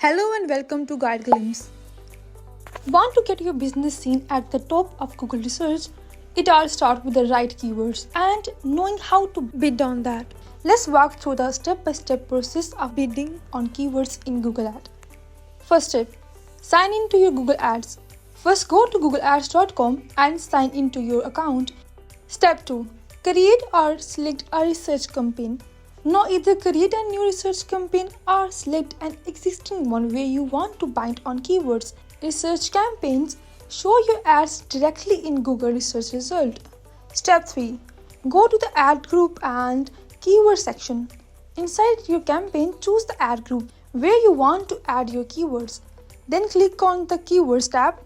Hello and welcome to Guide Glimpse. Want to get your business seen at the top of Google research? It all starts with the right keywords and knowing how to bid on that. Let's walk through the step-by-step process of bidding on keywords in Google Ads. First step, sign in to your Google Ads. First go to googleads.com and sign into your account. Step 2, create or select a research campaign. Now either create a new research campaign or select an existing one where you want to bind on keywords. Research campaigns show your ads directly in Google research result. Step 3. Go to the ad group and keyword section. Inside your campaign, choose the ad group where you want to add your keywords. Then click on the keywords tab.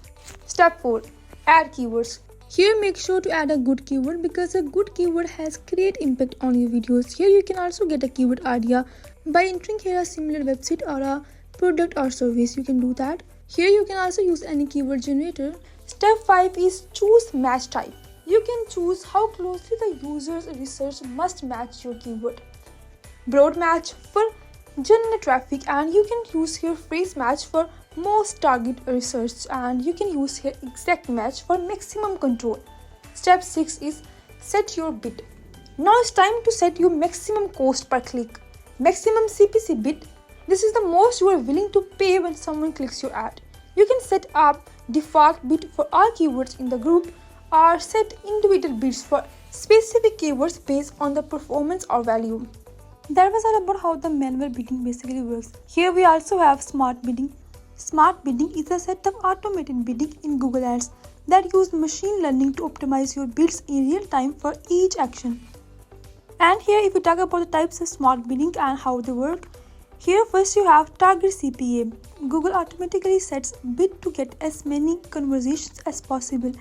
Step 4. Add keywords. Here make sure to add a good keyword because a good keyword has great impact on your videos. Here you can also get a keyword idea by entering here a similar website or a product or service. You can do that. Here you can also use any keyword generator. Step 5 is choose match type. You can choose how closely the user's research must match your keyword. Broad match for general traffic, and you can use here phrase match for most target research, and you can use here exact match for maximum control. Step 6 is set your bid. Now it's time to set your maximum cost per click. Maximum CPC bid. This is the most you are willing to pay when someone clicks your ad. You can set up default bid for all keywords in the group or set individual bids for specific keywords based on the performance or value. That was all about how the manual bidding basically works. Here we also have smart bidding. Smart bidding is a set of automated bidding in Google Ads that use machine learning to optimize your bids in real time for each action. And here if we talk about the types of smart bidding and how they work, here first you have target CPA. Google automatically sets bid to get as many conversations as possible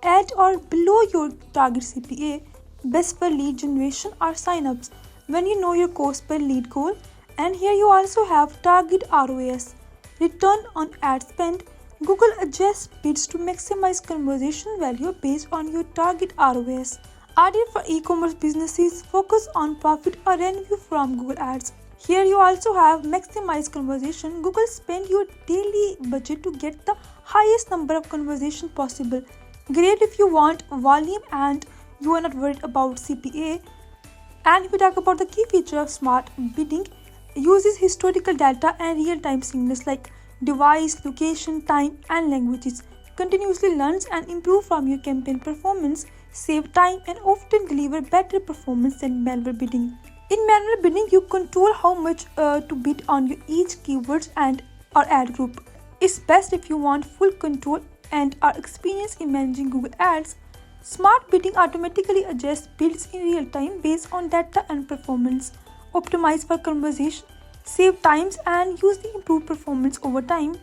at or below your target CPA, best for lead generation or signups when you know your cost per lead goal. And here you also have target ROAS. Return on ad spend. Google adjusts bids to maximize conversion value based on your target ROAS. Added for e-commerce businesses, focus on profit or revenue from Google Ads. Here you also have maximize conversion. Google spend your daily budget to get the highest number of conversations possible. Great if you want volume and you are not worried about CPA. And if we talk about the key feature of smart bidding, uses historical data and real-time signals like device, location, time, and languages. Continuously learns and improves from your campaign performance, save time, and often deliver better performance than manual bidding. In manual bidding, you control how much to bid on your each keywords and or ad group. It's best if you want full control and are experienced in managing Google Ads. Smart bidding automatically adjusts bids in real time based on data and performance. Optimize for conversation, save times, and use the improved performance over time.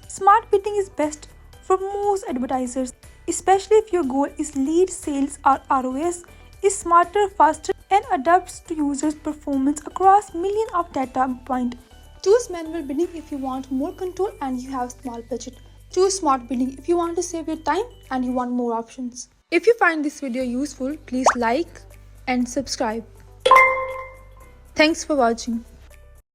Smart bidding is best for most advertisers, especially if your goal is lead sales or ROS. Is smarter, faster, and adapts to users' performance across millions of data points. Choose manual bidding if you want more control and you have small budget. Choose smart bidding if you want to save your time and you want more options. If you find this video useful, please like and subscribe. Thanks for watching.